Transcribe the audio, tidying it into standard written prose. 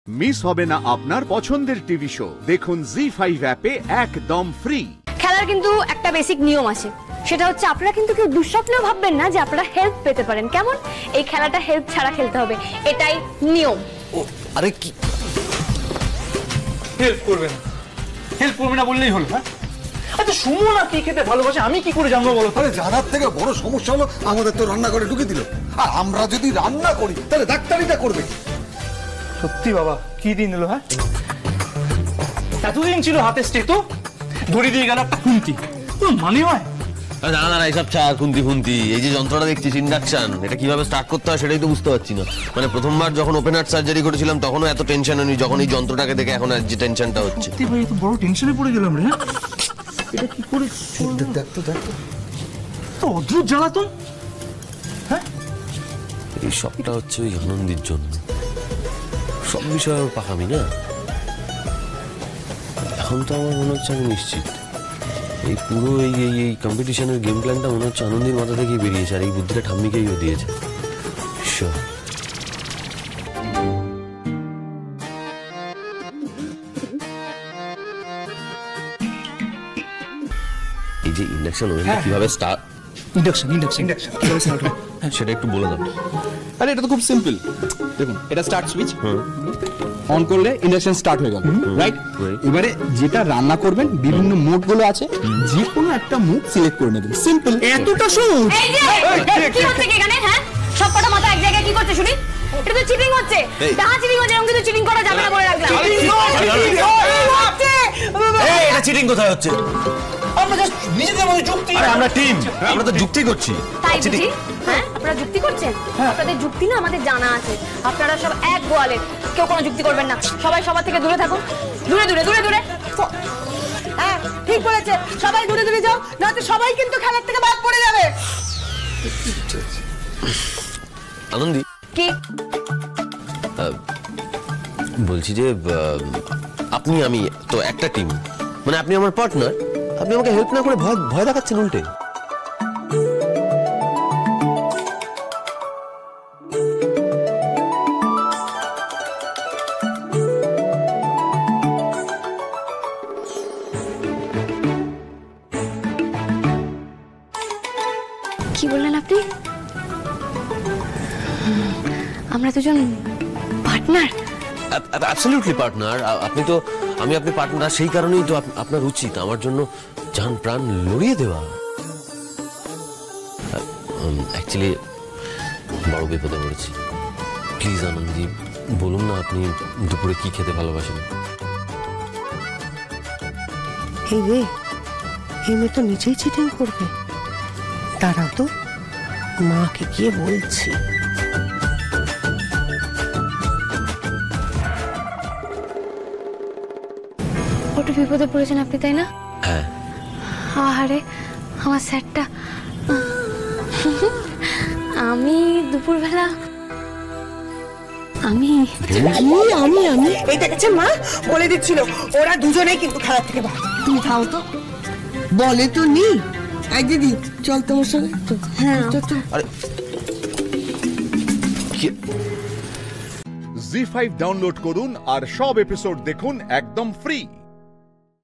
Miss হবে না আপনার পছন্দের টিভি শো। দেখুন জি5 অ্যাপে একদম ফ্রি। খেলার কিন্তু একটা বেসিক নিয়ম আছে, সেটা হচ্ছে আপনারা কিন্তু কেউ দুঃস্বপ্নেও ভাববেন না যে আপনারা হেল্প পেতে পারেন। কেমন? এই খেলাটা হেল্প ছাড়া খেলতে হবে, এটাই নিয়ম। আরে কি হেল্প করবে না? হেল্প করবে না বললেই হলো? হ্যাঁ, আচ্ছা সুমন আর কি খেতে ভালোবাসে আমি কি করে জানবো বলো? আরে জানার থেকে বড় সমস্যা হলো আমাদের তো রান্না করে ঢুকে দিল, আর আমরা যদি রান্না করি তাহলে ডাক্তারিটা করবে। সত্যি বাবা, কি দিন এলো? হ্যাঁ, এতদিন ছিল হাতে স্টেটো, ধরে দিয়ে গেল একটা খুন্তি, মানে হয়? না না না, এইসব ছাড়, খুন্তি খুন্তি। এই যে যন্ত্রটা দেখছিস ইন্ডাকশন, এটা কিভাবে স্টার্ট করতে হয় সেটাই তো বুঝতে পারছি না। মানে প্রথমবার যখন ওপেন হার্ট সার্জারি করেছিলাম তখনও এত টেনশন হয়নি, যখন এই যন্ত্রটাকে দেখে এখন আর যে টেনশনটা হচ্ছে। সত্যি ভাই, তো বড় টেনশনে পড়ে গেলাম রে। এটা কি করে? দেখ তো তো অদ্ভুত জ্বালাতন। হ্যাঁ, এই সবটা হচ্ছে ওই আনন্দের জন্য। সব বিষয়ে পাকামি না। এখন তো আমার মনে হচ্ছে আমি নিশ্চিত এই পুরো এই কম্পিটিশনের গেম প্ল্যানটা মনে হচ্ছে আনন্দের মাথা থেকেই বেরিয়েছে, আর এই বুদ্ধিটা ঠাম্মিকেইও দিয়েছে। এই যে ইন্ডাকশন ওভেনটা কিভাবে স্টার্ট, ইন্ডাকশন কিভাবে স্টার্ট হয় সেটা একটু বলে দাও। আরে এটা তো খুব সিম্পল। দেখুন, এটা স্টার্ট সুইচ, অন করলে ইন্ডাকশন স্টার্ট হয়ে গেল, রাইট? এবারে যেটা রান্না করবেন বিভিন্ন মোড গুলো আছে, যে কোনো একটা মোড সিলেক্ট করে নেবেন। সিম্পল, এতটা সহজ। এই যে কি হচ্ছে কি এখানে? হ্যাঁ, সবকটা মাথা এক জায়গায় কি করতে শুনি? এটা তো চিটিং হচ্ছে। ডাহা চিটিং হচ্ছে, এরকম কিছু চিটিং করা যাবে না বলে রাখলাম। এই এটা চিটিং কোথায় হচ্ছে? আমরা জাস্ট নিজেদের মধ্যে যুক্তি। আরে আমরা টিম, আমরা তো যুক্তি করছি। তাই বুঝি? হ্যাঁ, আপনারা যুক্তি করছেন? আপনাদের যুক্তি না আমাদের জানা আছে। আপনারা সব এক গোয়ালের, কেউ কোনো যুক্তি করবেন না। সবাই সবার থেকে দূরে থাকুন, দূরে দূরে দূরে দূরে। হ্যাঁ, ঠিক বলেছে, সবাই দূরে দূরে যাও, নয়তো সবাই কিন্তু খেলার থেকে বাদ পড়ে যাবে। আনন্দি, কি বলছি যে আপনি আমি তো একটা টিম, মানে আপনি আমার পার্টনার, আপনি আমাকে হেল্প না করে ভয় দেখাচ্ছেন উল্টে। কি বললেন আপনি? আমরা দুজন পার্টনার? Absolutely partner. আপনি তো, আমি আপনি পার্টনার, সেই কারণেই তো আপনার উচিত আমার জন্য জান প্রাণ লড়িয়ে দেওয়া। অ্যাকচুয়ালি বড় বিপদে পড়েছি। প্লিজ আনন্দি, বলুন না আপনি দুপুরে কি খেতে ভালোবাসেন? এই রে, এই মেয়ে তো নিজেই চিটিং করবে। দাঁড়াও তো, মাকে গিয়ে বলছি। বড় বিপদে পড়েছেন আপনি, তাই না? হ্যাঁ। আরে আমার স্যারটা, আমি দুপুরবেলা আমি এই দেখেছে মা, বলে দিচ্ছিল ওরা দুজনেই কিন্তু খেলার থেকে বাদ। তুমি খাও তো, বলে তো নি। এই দিদি চল তোমার সঙ্গে। হ্যাঁ, আরে জি5 ডাউনলোড করুন আর সব এপিসোড দেখুন একদম ফ্রি।